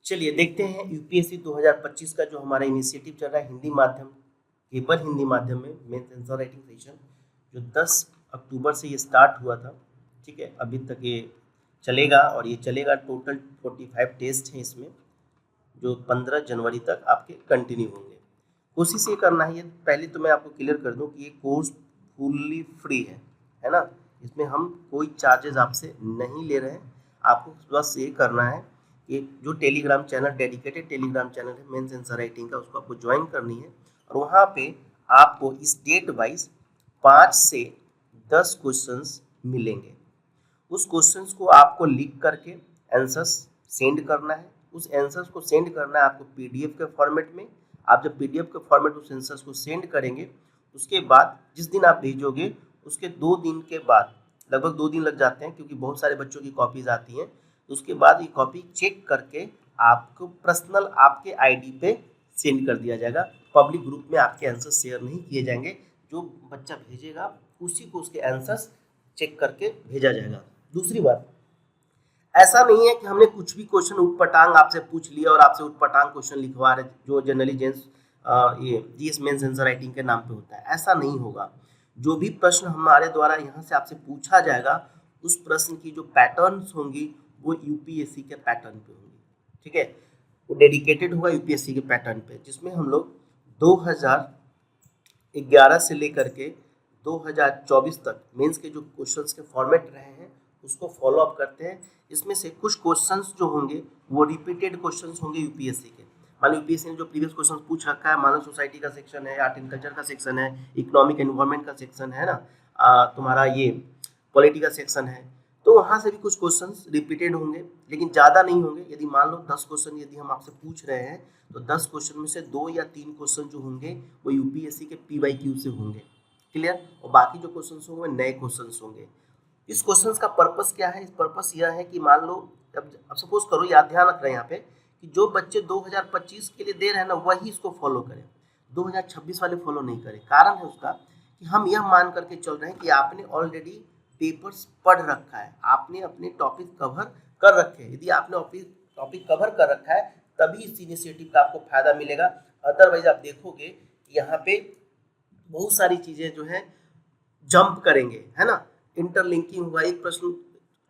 चलिए देखते हैं यूपीएससी 2025 का जो हमारा इनिशिएटिव चल रहा है हिंदी माध्यम, केवल हिंदी माध्यम में मेंस आंसर राइटिंग सेशन, जो 10 अक्टूबर से ये स्टार्ट हुआ था। ठीक है, अभी तक ये चलेगा और ये चलेगा। टोटल 45 टेस्ट हैं इसमें, जो 15 जनवरी तक आपके कंटिन्यू होंगे। कोशिश ये करना है, पहले तो मैं आपको क्लियर कर दूं कि ये कोर्स फुल्ली फ्री है ना। इसमें हम कोई चार्जेस आपसे नहीं ले रहे हैं। आपको बस ये करना है कि जो Telegram channel, dedicated Telegram channel है मेंस आंसर राइटिंग का, उसको आपको ज्वाइन करनी है और वहाँ पे आपको इस डेट वाइज 5 से 10 क्वेश्चंस मिलेंगे। उस क्वेश्चंस को आपको लिख करके आंसर्स सेंड करना है। उस आंसर्स को सेंड करना है आपको पीडीएफ के फॉर्मेट में। आप जब पीडीएफ के फॉर्मेट उस आंसर्स को सेंड करेंगे, उसके बाद जिस दिन आप भेजोगे उसके 2 दिन के बाद, लगभग 2 दिन लग जाते हैं क्योंकि बहुत सारे बच्चों की कॉपीज आती हैं, तो उसके बाद ये कॉपी चेक करके आपको पर्सनल आपके आईडी पे सेंड कर दिया जाएगा। पब्लिक ग्रुप में आपके आंसर शेयर नहीं किए जाएंगे। जो बच्चा भेजेगा उसी को उसके आंसर्स चेक करके भेजा जाएगा। दूसरी बात, ऐसा नहीं है कि हमने कुछ भी क्वेश्चन उठपटांग आपसे पूछ लिया और आपसे उठपटांग क्वेश्चन लिखवा रहे, जो जनरली जेंट्स ये जीएस मेंस आंसर राइटिंग के नाम पे होता है। ऐसा नहीं होगा। जो भी प्रश्न हमारे द्वारा यहाँ से आपसे पूछा जाएगा, उस प्रश्न की जो पैटर्न्स होंगी वो यूपीएससी के पैटर्न पे होंगी। ठीक है, वो डेडिकेटेड होगा यूपीएससी के पैटर्न पे, जिसमें हम लोग 2011 से लेकर के 2024 तक मेंस के जो क्वेश्चंस के फॉर्मेट रहे हैं उसको फॉलो अप करते हैं। इसमें से कुछ क्वेश्चंस जो होंगे वो रिपीटेड क्वेश्चंस होंगे यूपीएससी के। मान लो यूपीएससी ने जो प्रीवियस क्वेश्चन पूछ रखा है, मानव सोसाइटी का सेक्शन है, आर्ट एंड कल्चर का सेक्शन है, इकोनॉमिक एनवायरनमेंट का सेक्शन है ना, तुम्हारा ये पॉलिटी का सेक्शन है, तो वहाँ से भी कुछ क्वेश्चंस रिपीटेड होंगे, लेकिन ज़्यादा नहीं होंगे। यदि मान लो 10 क्वेश्चन यदि हम आपसे पूछ रहे हैं, तो 10 क्वेश्चन में से 2 या 3 क्वेश्चन जो होंगे वो यूपीएससी के पीवाईक्यू से होंगे। क्लियर? और बाकी जो क्वेश्चन होंगे वो नए क्वेश्चन होंगे। इस क्वेश्चन का पर्पस क्या है? इस पर्पस यह है कि मान लो अब सपोज करो, याद ध्यान रख रहे हैं यहाँ पे कि जो बच्चे 2025 के लिए दे रहे हैं ना, वही इसको फॉलो करें, 2026 वाले फॉलो नहीं करें। कारण है उसका कि हम यह मान करके चल रहे हैं कि आपने ऑलरेडी पेपर्स पढ़ रखा है, आपने अपने टॉपिक कवर कर रखे हैं। यदि आपने टॉपिक कवर कर रखा है तभी इस इनिशिएटिव का आपको फायदा मिलेगा। अदरवाइज आप देखोगे यहाँ पे बहुत सारी चीजें जो है जंप करेंगे, है ना। इंटरलिंकिंग हुआ, एक प्रश्न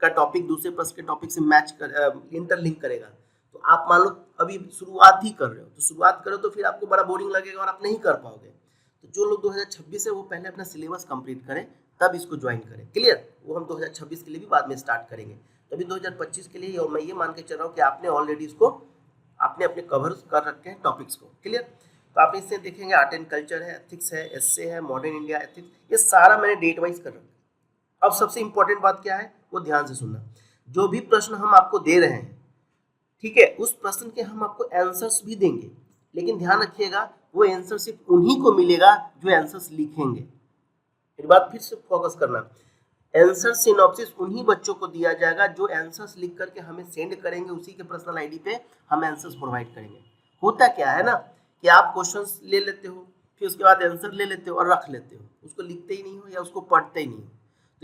का टॉपिक दूसरे प्रश्न के टॉपिक से मैच कर इंटरलिंक करेगा। तो आप मान लो अभी शुरुआत ही कर रहे हो, तो शुरुआत करो तो फिर आपको बड़ा बोरिंग लगेगा और आप नहीं कर पाओगे। तो जो लोग 2026 है वो पहले अपना सिलेबस कंप्लीट करें, तब इसको ज्वाइन करें। क्लियर? वो हम 2026 के लिए भी बाद में स्टार्ट करेंगे। तो अभी 2025 के लिए, और मैं ये मान के चल रहा हूँ कि आपने ऑलरेडी इसको आपने अपने कवर कर रखे हैं टॉपिक्स को। क्लियर? तो आप इससे देखेंगे आर्ट एंड कल्चर है, एथिक्स है, एसए है, मॉडर्न इंडिया एथिक्स, ये सारा मैंने डेट वाइज कर रखा है। अब सबसे इंपॉर्टेंट बात क्या है वो ध्यान से सुनना। जो भी प्रश्न हम आपको दे रहे हैं, ठीक है, उस प्रश्न के हम आपको आंसर्स भी देंगे, लेकिन ध्यान रखिएगा वो आंसर सिर्फ उन्हीं को मिलेगा जो आंसर्स लिखेंगे। एक बात फिर से फोकस करना, आंसर सिनॉप्सिस उन्हीं बच्चों को दिया जाएगा जो आंसर्स लिख करके हमें सेंड करेंगे, उसी के पर्सनल आईडी पे हम आंसर्स प्रोवाइड करेंगे। होता क्या है ना कि आप क्वेश्चंस ले लेते हो, फिर उसके बाद आंसर ले लेते हो और रख लेते हो, उसको लिखते ही नहीं हो या उसको पढ़ते ही नहीं हो।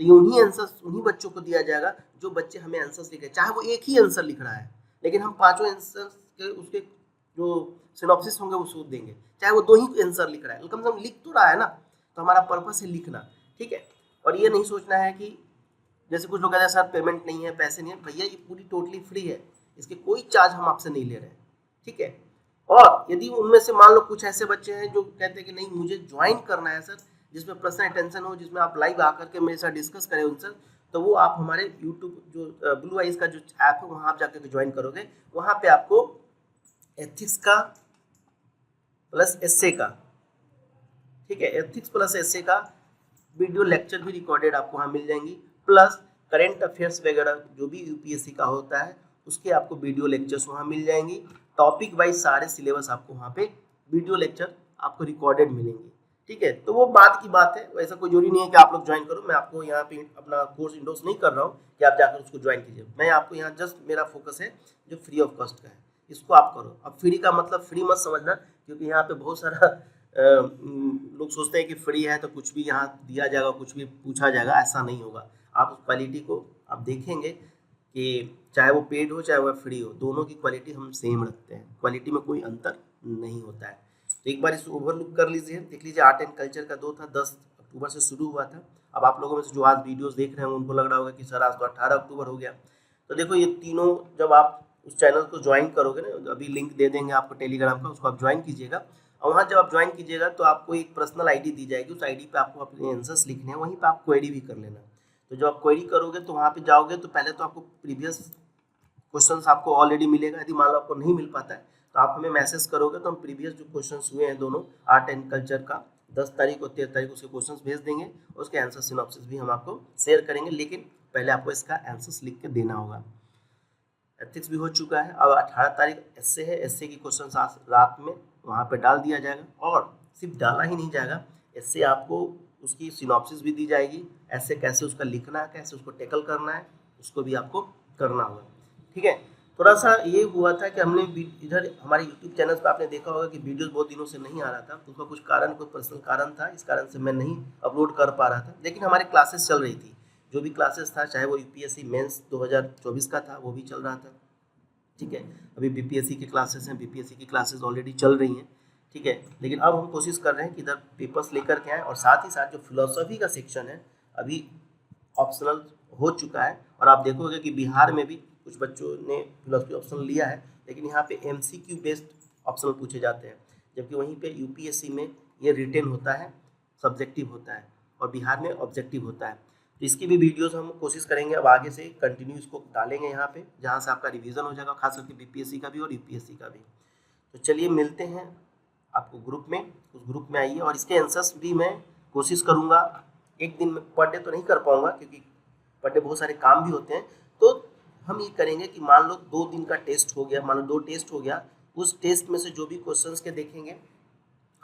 तो ये उन्हीं आंसर्स उन्हीं बच्चों को दिया जाएगा जो बच्चे हमें आंसर्स लिखे, चाहे वो एक ही आंसर लिख रहा है, लेकिन हम 5 आंसर के उसके जो सिनॉप्सिस होंगे वो सूट देंगे। चाहे वो 2 ही आंसर लिख रहा है, कम से कम लिख तो रहा है ना। तो हमारा पर्पस है लिखना, ठीक है। और ये नहीं सोचना है कि जैसे कुछ लोग कहते हैं सर पेमेंट नहीं है, पैसे नहीं है। भैया ये पूरी टोटली फ्री है, इसके कोई चार्ज हम आपसे नहीं ले रहे हैं, ठीक है। और यदि उनमें से मान लो कुछ ऐसे बच्चे हैं जो कहते हैं कि नहीं मुझे ज्वाइन करना है सर, जिसमें पर्सनल अटेंशन हो, जिसमें आप लाइव आकर के मेरे साथ डिस्कस करें उनसे, तो वो आप हमारे यूट्यूब जो ब्लू आइज का जो ऐप है वहाँ आप जाकर के ज्वाइन करोगे। वहाँ पे आपको एथिक्स का प्लस एसए का, ठीक है, एथिक्स प्लस एसए का वीडियो लेक्चर भी रिकॉर्डेड आपको वहाँ मिल जाएंगी, प्लस करेंट अफेयर्स वगैरह जो भी यूपीएससी का होता है उसके आपको वीडियो लेक्चर्स वहाँ मिल जाएंगी। टॉपिक वाइज सारे सिलेबस आपको वहाँ पे वीडियो लेक्चर आपको रिकॉर्डेड मिलेंगे, ठीक है। तो वो बात की बात है, ऐसा कोई जरूरी नहीं है कि आप लोग ज्वाइन करो। मैं आपको यहाँ पे अपना कोर्स इंडोर्स नहीं कर रहा हूँ कि आप जाकर उसको ज्वाइन कीजिए। मैं आपको यहाँ जस्ट मेरा फोकस है जो फ्री ऑफ कॉस्ट का है, इसको आप करो। अब फ्री का मतलब फ्री मत समझना, क्योंकि यहाँ पे बहुत सारा लोग सोचते हैं कि फ्री है तो कुछ भी यहाँ दिया जाएगा, कुछ भी पूछा जाएगा। ऐसा नहीं होगा। आप उस क्वालिटी को आप देखेंगे कि चाहे वो पेड हो चाहे वो फ्री हो, दोनों की क्वालिटी हम सेम रखते हैं, क्वालिटी में कोई अंतर नहीं होता है। तो एक बार इस ओवरलुक कर लीजिए, देख लीजिए आर्ट एंड कल्चर का 2 था, 10 अक्टूबर से शुरू हुआ था। अब आप लोगों में से जो आज वीडियोस देख रहे हैं उनको लग रहा होगा कि सर आज तो 18 अक्टूबर हो गया। तो देखो ये तीनों जब आप उस चैनल को ज्वाइन करोगे ना, अभी लिंक दे देंगे आपको टेलीग्राम का, उसको आप ज्वाइन कीजिएगा और वहाँ जब आप ज्वाइन कीजिएगा तो आपको एक पर्सनल आईडी दी जाएगी, उस आईडी पे आपको अपने आंसर्स लिखने हैं, वहीं पे आप क्वेरी भी कर लेना। तो जब आप क्वेरी करोगे तो वहाँ पे जाओगे तो पहले तो आपको प्रीवियस क्वेश्चंस आपको ऑलरेडी मिलेगा, यदि मान लो आपको नहीं मिल पाता है तो आप हमें मैसेज करोगे तो हम प्रीवियस जो क्वेश्चंस हुए हैं दोनों आर्ट एंड कल्चर का 10 तारीख और 13 तारीख उसके क्वेश्चंस भेज देंगे और उसके आंसर सिनॉप्सिस भी हम आपको शेयर करेंगे, लेकिन पहले आपको इसका आंसर्स लिख के देना होगा। एथिक्स भी हो चुका है, अब 18 तारीख एसए है, एसए की क्वेश्चन आज रात में वहाँ पे डाल दिया जाएगा और सिर्फ डाला ही नहीं जाएगा, एसए आपको उसकी सिनॉप्सिस भी दी जाएगी, ऐसे कैसे उसका लिखना है, कैसे उसको टैकल करना है, उसको भी आपको करना होगा। ठीक है, थोड़ा सा ये हुआ था कि हमने इधर हमारे यूट्यूब चैनल पर आपने देखा होगा कि वीडियोस बहुत दिनों से नहीं आ रहा था, उसका कुछ कारण, कोई पर्सनल कारण था, इस कारण से मैं नहीं अपलोड कर पा रहा था, लेकिन हमारी क्लासेस चल रही थी, जो भी क्लासेस था चाहे वो यूपीएससी मेंस 2024 का था वो भी चल रहा था। ठीक है, अभी बीपीएससी के क्लासेस हैं, बीपीएससी की क्लासेस ऑलरेडी चल रही हैं। ठीक है, लेकिन अब हम कोशिश कर रहे हैं कि इधर पेपर्स लेकर के आएँ और साथ ही साथ जो फिलोसफी का सेक्शन है अभी ऑप्शनल हो चुका है और आप देखोगे कि बिहार में भी कुछ बच्चों ने फिलोसफी ऑप्शनल लिया है, लेकिन यहाँ पे एमसीक्यू बेस्ड ऑप्शनल पूछे जाते हैं, जबकि वहीं पे यूपीएससी में ये रिटेन होता है, सब्जेक्टिव होता है और बिहार में ऑब्जेक्टिव होता है। तो इसकी भी वीडियोस हम कोशिश करेंगे अब आगे से कंटिन्यू इसको डालेंगे यहाँ पे, जहाँ से आपका रिवीजन हो जाएगा, खास करके बीपीएससी का भी और यूपीएससी का भी। तो चलिए मिलते हैं आपको ग्रुप में, उस ग्रुप में आइए और इसके आंसर्स भी मैं कोशिश करूँगा, एक दिन में पर डे तो नहीं कर पाऊँगा क्योंकि पर डे बहुत सारे काम भी होते हैं, तो हम ये करेंगे कि मान लो 2 दिन का टेस्ट हो गया, मान लो 2 टेस्ट हो गया, उस टेस्ट में से जो भी क्वेश्चंस के देखेंगे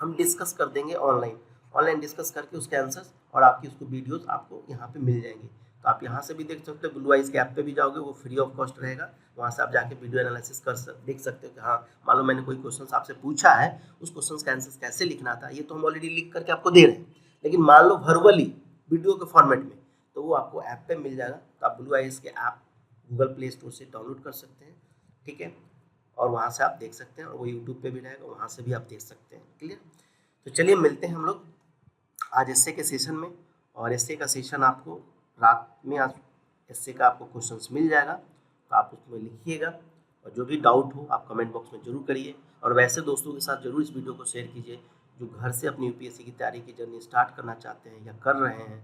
हम डिस्कस कर देंगे ऑनलाइन डिस्कस करके उसके आंसर्स और आपकी उसको वीडियोस आपको यहाँ पे मिल जाएंगी। तो आप यहाँ से भी देख सकते हो, ब्लू आइज के ऐप पे भी जाओगे, वो फ्री ऑफ कॉस्ट रहेगा, वहाँ से आप जाके वीडियो एनालिसिस देख सकते हो कि हाँ मान लो मैंने कोई क्वेश्चन आपसे पूछा है, उस क्वेश्चन का आंसर कैसे लिखना था, ये तो हम ऑलरेडी लिख करके आपको दे रहे हैं, लेकिन मान लो वर्बली वीडियो के फॉर्मेट में, तो वो आपको ऐप पे मिल जाएगा। तो आप ब्लू आइज के ऐप गूगल प्ले स्टोर से डाउनलोड कर सकते हैं। ठीक है, और वहाँ से आप देख सकते हैं और वो यूट्यूब पे भी रहेगा, वहाँ से भी आप देख सकते हैं। क्लियर, तो चलिए मिलते हैं हम लोग आज एसए के सेशन में, और एसए का सेशन आपको रात में आज एसए का आपको क्वेश्चंस मिल जाएगा, तो आप उसमें लिखिएगा और जो भी डाउट हो आप कमेंट बॉक्स में जरूर करिए, और वैसे दोस्तों के साथ जरूर इस वीडियो को शेयर कीजिए जो घर से अपनी यूपीएससी की तैयारी की जर्नी स्टार्ट करना चाहते हैं या कर रहे हैं।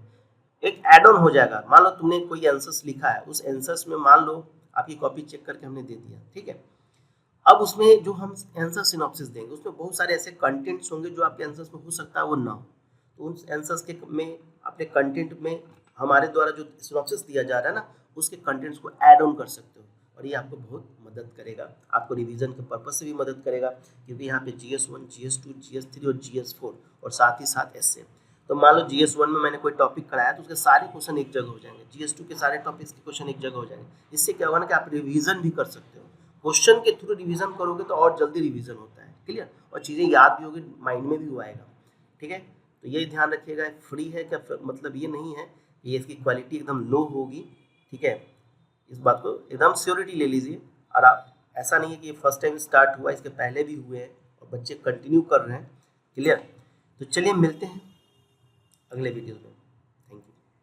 एक एड ऑन हो जाएगा, मान लो तुमने कोई आंसर्स लिखा है, उस आंसर्स में मान लो आपकी कॉपी चेक करके हमने दे दिया, ठीक है, अब उसमें जो हम आंसर सिनॉप्सिस देंगे उसमें बहुत सारे ऐसे कंटेंट्स होंगे जो आपके आंसर्स में हो सकता है वो ना हो, तो उन आंसर्स के में अपने कंटेंट में हमारे द्वारा जो सिनॉप्सिस दिया जा रहा है ना, उसके कंटेंट्स को ऐड ऑन कर सकते हो और ये आपको बहुत मदद करेगा, आपको रिवीजन के पर्पज से भी मदद करेगा, क्योंकि यहाँ पे GS1, GS2, GS3 और GS4 और साथ ही साथ एसए। तो मान लो GS1 में मैंने कोई टॉपिक कराया तो उसके सारे क्वेश्चन एक जगह हो जाएंगे, GS2 के सारे टॉपिक्स के क्वेश्चन एक जगह हो जाएंगे। इससे क्या होगा ना कि आप रिवीजन भी कर सकते हो, क्वेश्चन के थ्रू रिवीजन करोगे तो और जल्दी रिवीजन होता है। क्लियर, और चीज़ें याद भी होगी, माइंड में भी आएगा। ठीक है, तो ये ध्यान रखिएगा, फ्री है क्या मतलब ये नहीं है कि इसकी क्वालिटी एकदम लो होगी। ठीक है, इस बात को एकदम श्योरिटी ले लीजिए, और आप ऐसा नहीं है कि फर्स्ट टाइम स्टार्ट हुआ, इसके पहले भी हुए हैं और बच्चे कंटिन्यू कर रहे हैं। क्लियर, तो चलिए मिलते हैं अगले वीडियो में।